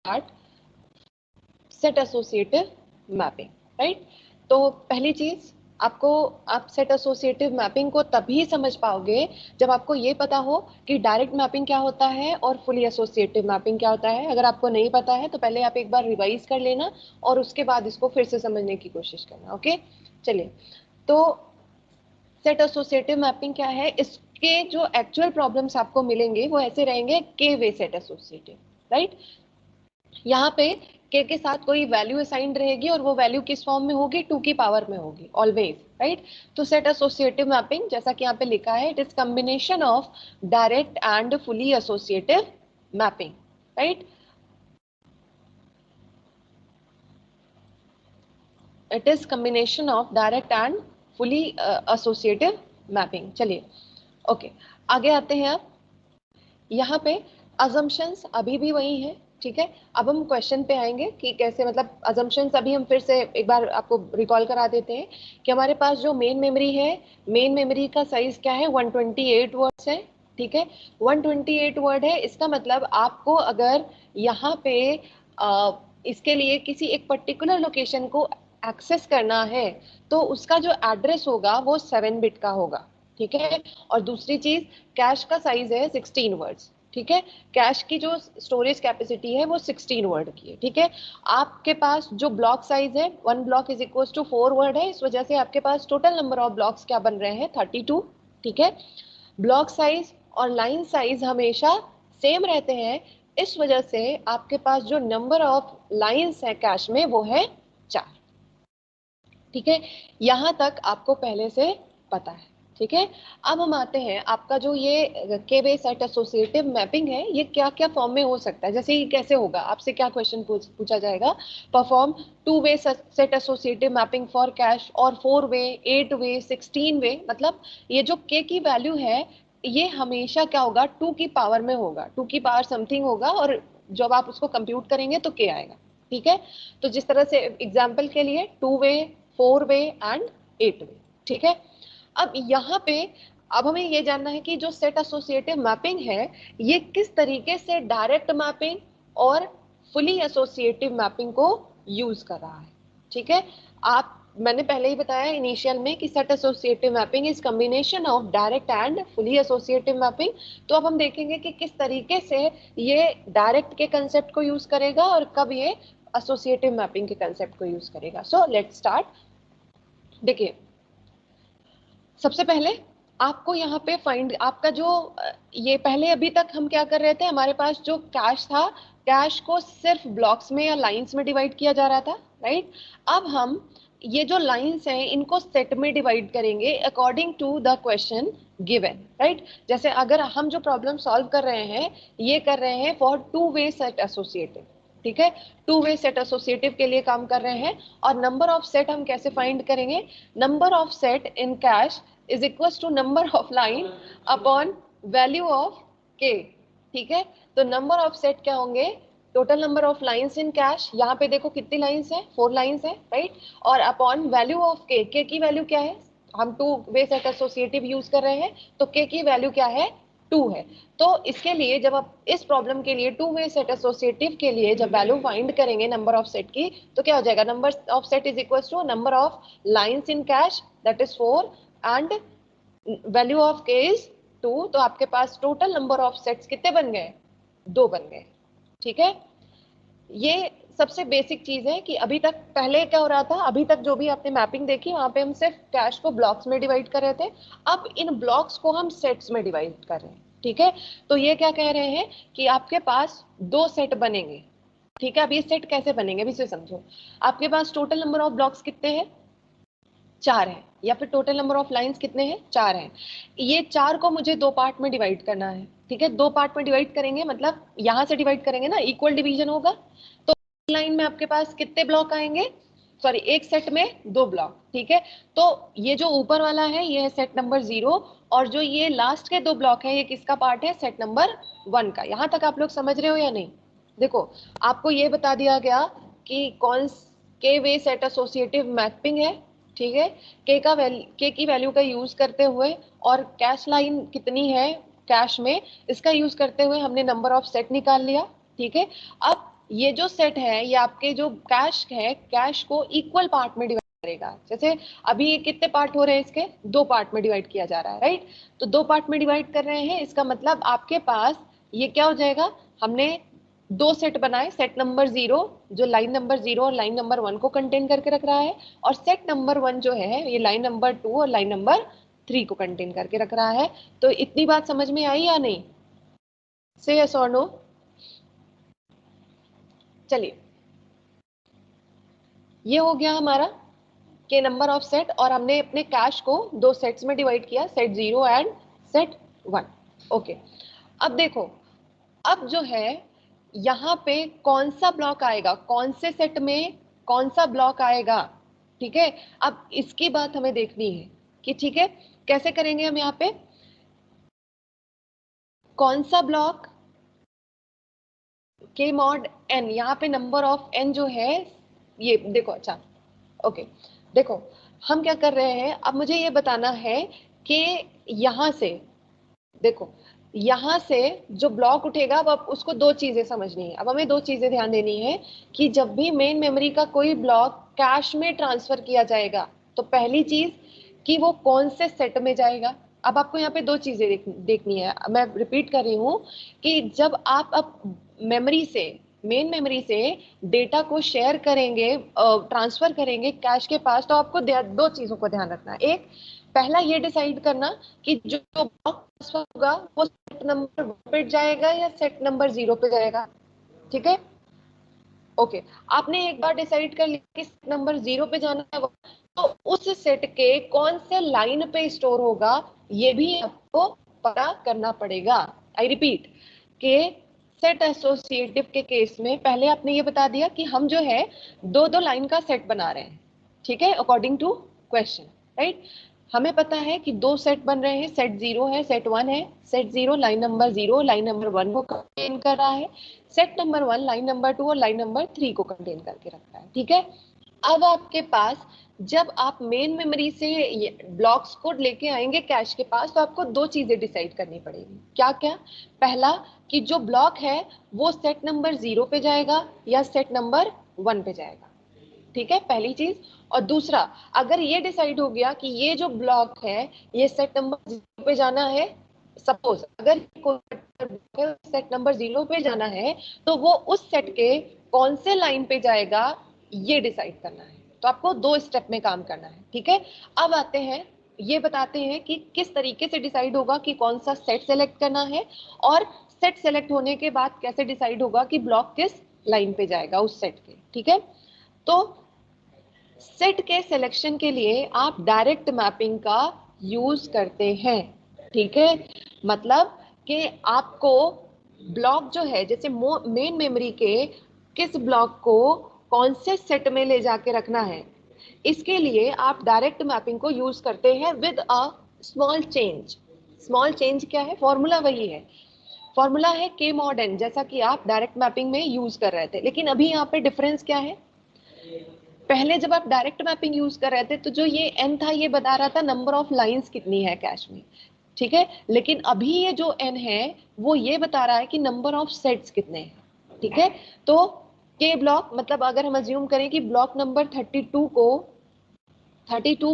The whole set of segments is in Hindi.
Start set associative mapping, right. तो पहली चीज आपको, आप सेट एसोसिएटिव मैपिंग को तभी समझ पाओगे जब आपको ये पता हो कि डायरेक्ट मैपिंग क्या होता है और फुली एसोसिएटिव मैपिंग क्या होता है। अगर आपको नहीं पता है तो पहले आप एक बार रिवाइज कर लेना और उसके बाद इसको फिर से समझने की कोशिश करना। ओके, चलिए। तो सेट एसोसिएटिव मैपिंग क्या है, इसके जो एक्चुअल प्रॉब्लम्स आपको मिलेंगे वो ऐसे रहेंगे, के वे सेट एसोसिएटिव, राइट। यहाँ पे के साथ कोई वैल्यू असाइंड रहेगी और वो वैल्यू किस फॉर्म में होगी, 2 की पावर में होगी ऑलवेज, राइट। तो सेट एसोसिएटिव मैपिंग जैसा कि यहाँ पे लिखा है, it is combination of direct and fully associative mapping, right. It is combination of direct and fully associative mapping. चलिए, ओके, आगे आते हैं। अब यहाँ पे अजम्पशंस अभी भी वही है, ठीक है। अब हम क्वेश्चन पे आएंगे कि कैसे, मतलब अजम्पशंस अभी हम फिर से एक बार आपको रिकॉल करा देते हैं कि हमारे पास जो मेन मेमोरी है, मेन मेमोरी का साइज क्या है, 128 वर्ड्स है, ठीक है। 128 वर्ड है, इसका मतलब आपको अगर यहाँ पे इसके लिए किसी एक पर्टिकुलर लोकेशन को एक्सेस करना है तो उसका जो एड्रेस होगा वो 7 बिट का होगा, ठीक है। और दूसरी चीज, कैश का साइज है 16 वर्ड्स, ठीक है। कैश की जो स्टोरेज कैपेसिटी है वो 16 वर्ड की है, ठीक है। आपके पास जो ब्लॉक साइज है, 1 block is equal to 4 word है, इस वजह से आपके पास टोटल नंबर ऑफ ब्लॉक्स क्या बन रहे हैं, 32, ठीक है। ब्लॉक साइज और लाइन साइज हमेशा सेम रहते हैं, इस वजह से आपके पास जो नंबर ऑफ लाइंस है कैश में वो है 4, ठीक है। यहां तक आपको पहले से पता है, ठीक है। अब हम आते हैं, आपका जो ये के वे सेट एसोसिएटिव मैपिंग है ये क्या क्या फॉर्म में हो सकता है। जैसे ये कैसे होगा, आपसे क्या क्वेश्चन पूछा जाएगा, perform 2 way set associative mapping for cash और 4 वे, 8 वे, 16 वे। मतलब ये जो के की वैल्यू है ये हमेशा क्या होगा, 2 की पावर में होगा, 2 की पावर समथिंग होगा, और जब आप उसको कंप्यूट करेंगे तो के आएगा, ठीक है। तो जिस तरह से एग्जाम्पल के लिए 2 वे, 4 वे एंड 8 वे, ठीक है। अब यहाँ पे अब हमें ये जानना है कि जो सेट एसोसिएटिव मैपिंग है ये किस तरीके से डायरेक्ट मैपिंग और फुली एसोसिएटिव मैपिंग को यूज कर रहा है, ठीक है। आप, मैंने पहले ही बताया इनिशियल में कि set associative mapping is combination of direct and fully associative mapping. तो अब हम देखेंगे कि किस तरीके से ये डायरेक्ट के कंसेप्ट को यूज करेगा और कब ये एसोसिएटिव मैपिंग के कंसेप्ट को यूज करेगा। So let's start. देखिए, सबसे पहले आपको यहाँ पे फाइंड, आपका जो ये पहले अभी तक हम क्या कर रहे थे, हमारे पास जो कैश था, कैश को सिर्फ ब्लॉक्स में या लाइंस में डिवाइड किया जा रहा था, राइट। अब हम ये जो लाइंस हैं इनको सेट में डिवाइड करेंगे according to the question given, right. जैसे अगर हम जो प्रॉब्लम सॉल्व कर रहे हैं ये कर रहे हैं फॉर 2 वे सेट एसोसिएटिव, ठीक है। 2 वे सेट एसोसिएटिव के लिए काम कर रहे हैं। और नंबर ऑफ सेट हम कैसे फाइंड करेंगे, number of set in cache is equal to number of line upon value of K, ठीक है। तो नंबर ऑफ सेट क्या होंगे, total number of lines in cache, यहाँ पे देखो कितनी लाइंस है, 4 लाइंस है, राइट। और अपॉन वैल्यू ऑफ के की वैल्यू क्या है, हम 2 वे सेट एसोसिएटिव यूज कर रहे हैं तो के की वैल्यू क्या है, 2 है। तो इसके लिए जब आप इस प्रॉब्लम के लिए 2 वे सेट एसोसिएटिव के लिए जब वैल्यू फाइंड करेंगे नंबर ऑफ सेट की, तो क्या हो जाएगा, number of set is equal to number of lines in cache that is 4 and value of K is 2। तो आपके पास टोटल नंबर ऑफ सेट्स कितने बन गए, 2 बन गए, ठीक है। ये सबसे बेसिक चीज है कि अभी तक पहले क्या हो रहा था, अभी तक जो भी आपने मैपिंग देखी वहां पे हम सिर्फ कैश को ब्लॉक्स में डिवाइड कर रहे थे, अब इन ब्लॉक्स को हम सेट्स में डिवाइड कर रहे हैं, ठीक है। तो ये क्या कह रहे हैं कि आपके पास 2 सेट बनेंगे, ठीक है। अब ये सेट कैसे बनेंगे अभी से समझो। आपके पास टोटल नंबर ऑफ ब्लॉक्स कितने हैं, 4 है, या फिर टोटल नंबर ऑफ लाइंस कितने हैं, 4 हैं। ये 4 को मुझे 2 पार्ट में डिवाइड करना है, ठीक है। 2 पार्ट में डिवाइड करेंगे मतलब यहां से डिवाइड करेंगे ना, इक्वल डिवीजन होगा। तो लाइन में आपके पास कितने ब्लॉक आएंगे, सॉरी एक सेट में 2 ब्लॉक, ठीक है। तो ये जो ऊपर वाला है ये है सेट नंबर 0, और जो ये लास्ट के 2 ब्लॉक है ये किसका पार्ट है, सेट नंबर 1 का। यहां तक आप लोग समझ रहे हो या नहीं। देखो, आपको ये बता दिया गया कि कौन के वे सेट एसोसिएटिव मैपिंग है, ठीक है। के की वैल्यू का यूज करते हुए और कैश लाइन कितनी है कैश में, इसका यूज करते हुए हमने नंबर ऑफ सेट निकाल लिया, ठीक है। अब ये जो सेट है ये आपके जो कैश है, कैश को इक्वल पार्ट में डिवाइड करेगा। जैसे अभी ये कितने पार्ट हो रहे हैं, इसके 2 पार्ट में डिवाइड किया जा रहा है, राइट। तो 2 पार्ट में डिवाइड कर रहे हैं, इसका मतलब आपके पास ये क्या हो जाएगा, हमने 2 सेट बनाए, सेट नंबर 0 जो लाइन नंबर 0 और लाइन नंबर 1 को कंटेन करके रख रहा है, और सेट नंबर 1 जो है ये लाइन नंबर 2 और लाइन नंबर 3 को कंटेन करके रख रहा है। तो इतनी बात समझ में आई या नहीं? से यस और नो? चलिए, ये हो गया हमारा के नंबर ऑफ सेट, और हमने अपने कैश को 2 सेट्स में डिवाइड किया, सेट 0 एंड सेट 1। ओके, अब देखो, अब जो है यहाँ पे कौन सा ब्लॉक आएगा, कौन से सेट में कौन सा ब्लॉक आएगा, ठीक है। अब इसकी बात हमें देखनी है कि ठीक है कैसे करेंगे हम, यहाँ पे कौन सा ब्लॉक के मॉड एन, यहाँ पे नंबर ऑफ एन जो है ये देखो, अच्छा ओके, देखो हम क्या कर रहे हैं, अब मुझे ये बताना है कि यहां से देखो, यहां से जो ब्लॉक उठेगा, अब उसको 2 चीजें समझनी है। अब हमें 2 चीजें ध्यान देनी है कि जब भी मेन मेमोरी का कोई ब्लॉक कैश में ट्रांसफर किया जाएगा, तो पहली चीज कि वो कौन से सेट में जाएगा। अब आपको यहाँ पे 2 चीजें देखनी है, मैं रिपीट कर रही हूँ कि जब आप अब मेमोरी से, मेन मेमोरी से डेटा को शेयर करेंगे, ट्रांसफर करेंगे कैश के पास, तो आपको 2 चीजों को ध्यान रखना है। एक, पहला ये डिसाइड करना कि जो ब्लॉक ट्रांसफर होगा वो सेट नंबर 1 पे जाएगा या सेट नंबर 0 पे जाएगा, ठीक है। ओके, आपने एक बार डिसाइड कर लिया कि सेट नंबर 0 पे जाना है, तो उस सेट के कौन से लाइन पे स्टोर होगा ये भी आपको पता करना पड़ेगा। आई रिपीट के सेट एसोसिएटिव के केस में पहले आपने ये बता दिया कि हम जो है 2-2 लाइन का सेट बना रहे हैं, ठीक है, अकॉर्डिंग टू क्वेश्चन, राइट। हमें पता है कि 2 सेट बन रहे हैं, सेट 0 है, सेट 1 है। Set 0 line number 0 line number 1 को कंटेन कर रहा है, सेट नंबर 1 लाइन नंबर 2 और लाइन नंबर 3 को कंटेन करके रखता है, ठीक है। अब आपके पास जब आप मेन मेमोरी से ब्लॉक्स को लेके आएंगे कैश के पास, तो आपको 2 चीजें डिसाइड करनी पड़ेगी। क्या क्या? पहला कि जो ब्लॉक है वो सेट नंबर 0 पे जाएगा या सेट नंबर 1 पे जाएगा, ठीक है, पहली चीज। और दूसरा, अगर ये डिसाइड हो गया कि ये जो ब्लॉक है ये सेट नंबर 0 पे जाना है, सपोज अगर सेट नंबर 0 पे जाना है, तो वो उस सेट के कौन से लाइन पे जाएगा ये डिसाइड करना है। तो आपको 2 स्टेप में काम करना है, ठीक है। अब आते हैं, ये बताते हैं कि किस तरीके से डिसाइड होगा कि कौन सा सेट सेलेक्ट करना है, और सेट सेलेक्ट होने के बाद कैसे डिसाइड होगा कि ब्लॉक किस लाइन पे जाएगा उस सेट के, ठीक है। तो सेट के सिलेक्शन के लिए आप डायरेक्ट मैपिंग का यूज करते हैं, ठीक है। मतलब कि आपको ब्लॉक जो है, जैसे मेन मेमोरी के किस ब्लॉक को कौन से सेट में ले जाके रखना है, इसके लिए आप डायरेक्ट मैपिंग को यूज करते हैं with a small change. Small change क्या है? फॉर्मूला वही है, फॉर्मूला है के मॉड एन, जैसा कि आप डायरेक्ट मैपिंग में यूज कर रहे थे। लेकिन अभी यहाँ पे डिफरेंस क्या है, पहले जब आप डायरेक्ट मैपिंग यूज कर रहे थे तो जो ये एन था ये बता रहा था नंबर ऑफ लाइंस कितनी है कैश में, ठीक है। लेकिन अभी ये जो एन है वो ये बता रहा है कि नंबर ऑफ सेट्स कितने हैं, ठीक है। तो के ब्लॉक, मतलब अगर हम अज्यूम करें कि ब्लॉक नंबर 32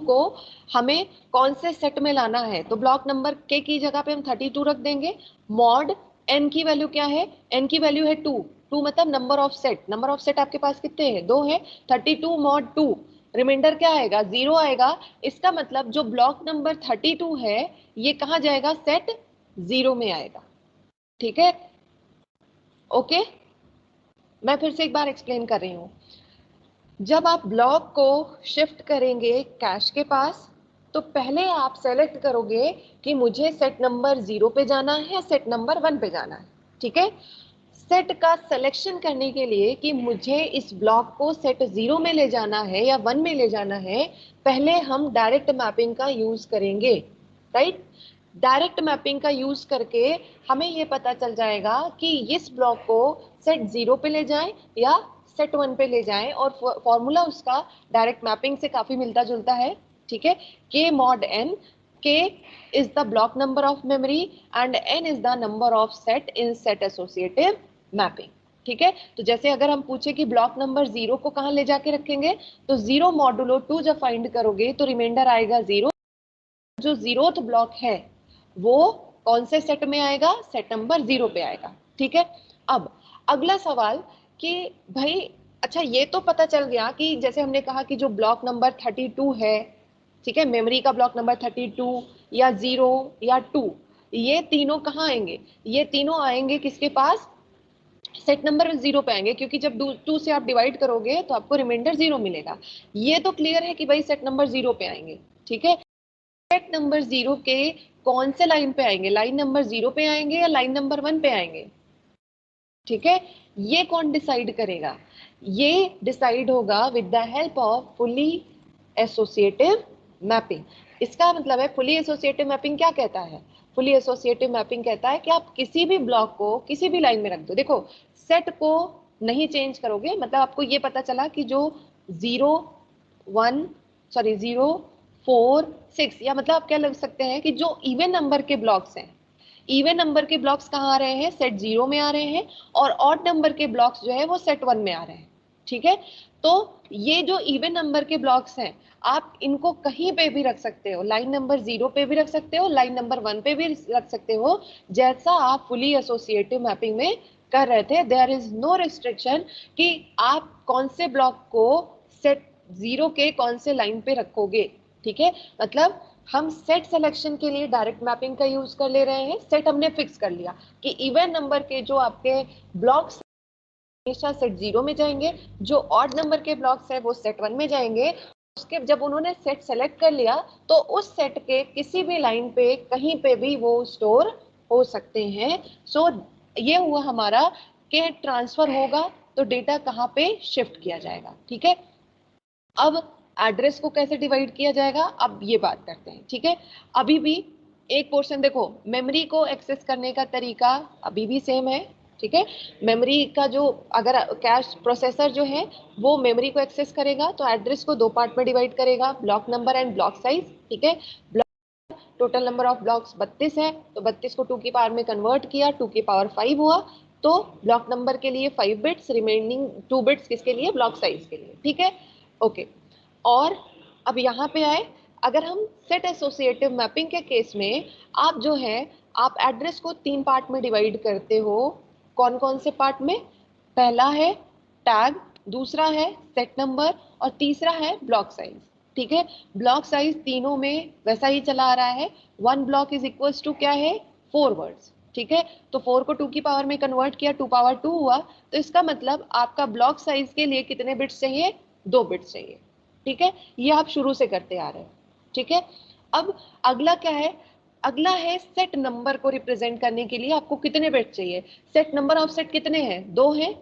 को हमें कौन से सेट में लाना है, तो ब्लॉक नंबर के की जगह पे हम 32 रख देंगे। मॉड एन की वैल्यू क्या है? एन की वैल्यू है 2। 2 मतलब number of set, number of set आपके पास कितने हैं? 2 है। 32 मॉड 2, रिमाइंडर क्या आएगा? 0 आएगा। इसका मतलब जो ब्लॉक नंबर 32 है ये कहाँ जाएगा? सेट 0 में आएगा, ठीक है। ओके, मैं फिर से एक बार एक्सप्लेन कर रही हूँ। जब आप ब्लॉक को शिफ्ट करेंगे कैश के पास, तो पहले आप सेलेक्ट करोगे कि मुझे सेट नंबर 0 पे जाना है या सेट नंबर 1 पे जाना है, ठीक है। सेट का सिलेक्शन करने के लिए कि मुझे इस ब्लॉक को सेट 0 में ले जाना है या 1 में ले जाना है, पहले हम डायरेक्ट मैपिंग का यूज करेंगे, राइट। डायरेक्ट मैपिंग का यूज करके हमें ये पता चल जाएगा कि इस ब्लॉक को सेट 0 पे ले जाएं या सेट 1 पे ले जाएं, और फॉर्मूला उसका डायरेक्ट मैपिंग से काफी मिलता जुलता है, ठीक है। के मॉड एन, के is the block number of memory and n is the number of set in set associative mapping, ठीक है। तो जैसे अगर हम पूछे कि ब्लॉक नंबर 0 को कहाँ ले जाके रखेंगे, तो 0 मॉडुलो 2 जब फाइंड करोगे तो रिमाइंडर आएगा 0। जो 0th ब्लॉक है वो कौन से सेट में आएगा, सेट नंबर 0 पे आएगा। ठीक है। अब अगला सवाल कि भाई अच्छा ये तो पता चल गया कि जैसे हमने कहा कि जो ब्लॉक नंबर 32 है, ठीक है, मेमोरी का ब्लॉक नंबर 32 या 0 या 2, ये तीनों कहाँ आएंगे, ये तीनों आएंगे किसके पास, सेट नंबर 0 पे आएंगे, क्योंकि जब 2 से आप डिवाइड करोगे तो आपको रिमाइंडर 0 मिलेगा। ये तो क्लियर है कि भाई सेट नंबर 0 पे आएंगे। ठीक है। सेट नंबर 0 के कौन से लाइन पे आएंगे, लाइन नंबर 0 पे आएंगे या लाइन नंबर 1 पे आएंगे, ठीक है, ये कौन डिसाइड करेगा, ये डिसाइड होगा with the help of fully associative mapping. इसका मतलब है फुली एसोसिएटिव मैपिंग क्या कहता है, फुली एसोसिएटिव मैपिंग कहता है कि आप किसी भी ब्लॉक को किसी भी लाइन में रख दो। देखो सेट को नहीं चेंज करोगे, मतलब आपको ये पता चला कि जो 0 4 6 या मतलब आप क्या लग सकते हैं कि जो इवन नंबर के ब्लॉक्स हैं, इवन नंबर के ब्लॉक्स कहाँ आ रहे हैं, सेट 0 में आ रहे हैं, और ऑड नंबर के ब्लॉक्स जो है वो सेट 1 में आ रहे हैं। ठीक है। तो ये जो इवन नंबर के ब्लॉक्स हैं आप इनको कहीं पे भी रख सकते हो, लाइन नंबर 0 पे भी रख सकते हो, लाइन नंबर 1 पे भी रख सकते हो, जैसा आप फुली एसोसिएटिव मैपिंग में कर रहे थे। देयर इज नो रिस्ट्रिक्शन कि आप कौन से ब्लॉक को सेट 0 के कौन से लाइन पे रखोगे। ठीक है। मतलब हम सेट सिलेक्शन के लिए डायरेक्ट मैपिंग का यूज कर ले रहे हैं। सेट हमने फिक्स कर लिया कि इवन नंबर के जो आपके ब्लॉक्स हमेशा सेट 0 में जाएंगे, जो ऑड नंबर के ब्लॉक्स है वो सेट 1 में जाएंगे। उसके जब उन्होंने सेट सेलेक्ट कर लिया तो उस सेट के किसी भी लाइन पे कहीं पे भी वो स्टोर हो सकते हैं। सो ये हुआ हमारा कि ट्रांसफर होगा तो डेटा कहाँ पे शिफ्ट किया जाएगा। ठीक है। अब एड्रेस को कैसे डिवाइड किया जाएगा, अब ये बात करते हैं। ठीक है। अभी भी एक पोर्शन देखो, मेमोरी को एक्सेस करने का तरीका अभी भी सेम है। ठीक है। मेमोरी का जो अगर कैश प्रोसेसर जो है वो मेमोरी को एक्सेस करेगा तो एड्रेस को 2 पार्ट में डिवाइड करेगा, block number and block size. ठीक है। टोटल नंबर ऑफ ब्लॉक्स 32 है, तो 32 को 2 की पावर में कन्वर्ट किया, 2 की पावर 5 हुआ, तो ब्लॉक नंबर के लिए 5 बिट्स, रिमेनिंग 2 बिट्स किसके लिए, ब्लॉक साइज के लिए। ठीक है। ओके। और अब यहाँ पे आए, अगर हम सेट एसोसिएटिव मैपिंग के केस में आप जो है आप एड्रेस को 3 पार्ट में डिवाइड करते हो। कौन कौन से पार्ट में, पहला है टैग, दूसरा है सेट नंबर और तीसरा है ब्लॉक साइज। ठीक है। ब्लॉक साइज तीनों में वैसा ही चला आ रहा है, 1 ब्लॉक इज इक्वल्स टू क्या है, 4 वर्ड्स। ठीक है। तो 4 को 2 की पावर में कन्वर्ट किया, 2 पावर 2 हुआ, तो इसका मतलब आपका ब्लॉक साइज के लिए कितने बिट्स चाहिए, 2 बिट्स चाहिए। ठीक है। ये आप शुरू से करते आ रहे हैं। ठीक है। अब अगला क्या है, अगला है सेट नंबर को रिप्रेजेंट करने के लिए आपको कितने बिट चाहिए, सेट नंबर ऑफ सेट कितने हैं, 2 हैं।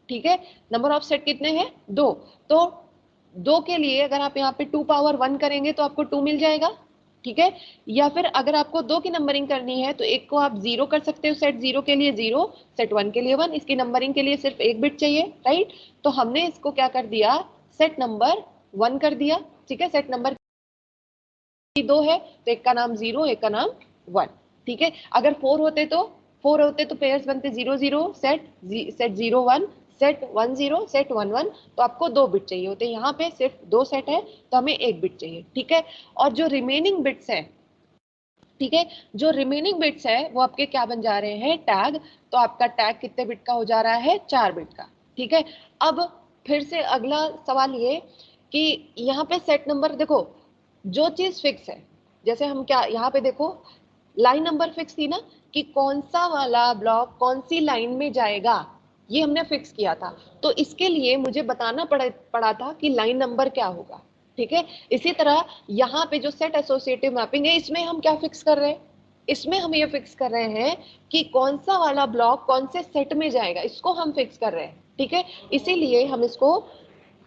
ठीक है। नंबर ऑफ सेट कितने हैं, 2। तो 2 के लिए अगर आप यहाँ पे 2 पावर 1 करेंगे तो आपको 2 मिल जाएगा। ठीक है। या फिर अगर आपको 2 की नंबरिंग करनी है तो एक को आप 0 कर सकते हो, सेट 0 के लिए 0, सेट 1 के लिए 1, इसकी नंबरिंग के लिए सिर्फ 1 बिट चाहिए, राइट। तो हमने इसको क्या कर दिया, सेट नंबर 1 कर दिया। ठीक है। सेट नंबर 2 है तो एक का नाम 0, एक का नाम 1। ठीक है। अगर 4 होते तो पेयर्स बनते 0 0, सेट 0 1, सेट 1 0, सेट 1 1, तो आपको 2 बिट चाहिए होते। यहाँ पे सिर्फ 2 सेट है तो हमें 1 बिट चाहिए। ठीक है। और जो रिमेनिंग बिट्स है, ठीक है, जो रिमेनिंग बिट्स है वो आपके क्या बन जा रहे हैं, टैग। तो आपका टैग कितने बिट का हो जा रहा है, 4 बिट का। ठीक है। अब फिर से अगला सवाल ये कि यहाँ पे सेट नंबर देखो, जो चीज फिक्स है, जैसे हम क्या यहाँ पे देखो लाइन नंबर फिक्स थी ना कि कौन सा वाला ब्लॉक कौन सी लाइन में जाएगा, ये हमने फिक्स किया था। तो इसके लिए मुझे बताना पड़ा था कि लाइन नंबर क्या होगा। ठीक है। इसी तरह यहाँ पे जो सेट एसोसिएटिव मैपिंग है इसमें हम क्या फिक्स कर रहे हैं, इसमें हम ये फिक्स कर रहे हैं कि कौन सा वाला ब्लॉक कौन से सेट में जाएगा, इसको हम फिक्स कर रहे हैं। ठीक है। इसीलिए हम इसको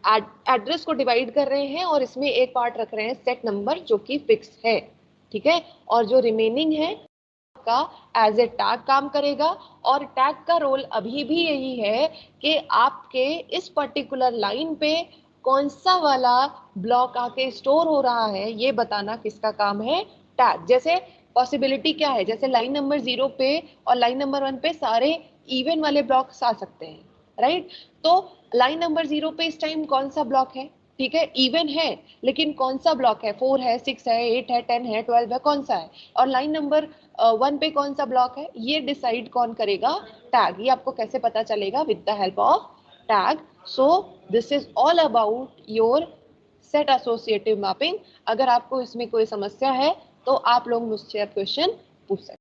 एड्रेस को डिवाइड कर रहे हैं और इसमें एक पार्ट रख रहे हैं सेट नंबर जो कि फिक्स है। ठीक है। और जो रिमेनिंग है का एज ए टैग काम करेगा। और टैग का रोल अभी भी यही है कि आपके इस पर्टिकुलर लाइन पे कौन सा वाला ब्लॉक आके स्टोर हो रहा है ये बताना किसका काम है, टैग। जैसे पॉसिबिलिटी क्या है, जैसे लाइन नंबर 0 पे और लाइन नंबर 1 पे सारे इवन वाले ब्लॉक्स आ सकते हैं, राइट। तो लाइन नंबर 0 पे इस टाइम कौन सा ब्लॉक है? ठीक है, इवन है, लेकिन कौन सा ब्लॉक है? 4 है, 6 है, 8 है, 10 है, 12 है, कौन सा है? और लाइन नंबर 1 पे कौन सा ब्लॉक है? ये डिसाइड कौन करेगा? टैग। ये आपको कैसे पता चलेगा? With the help of tag. So this is all about your set associative mapping. अगर आपको इसमें कोई समस्या है तो आप लोग मुझसे क्वेश्चन पूछ सकते हैं।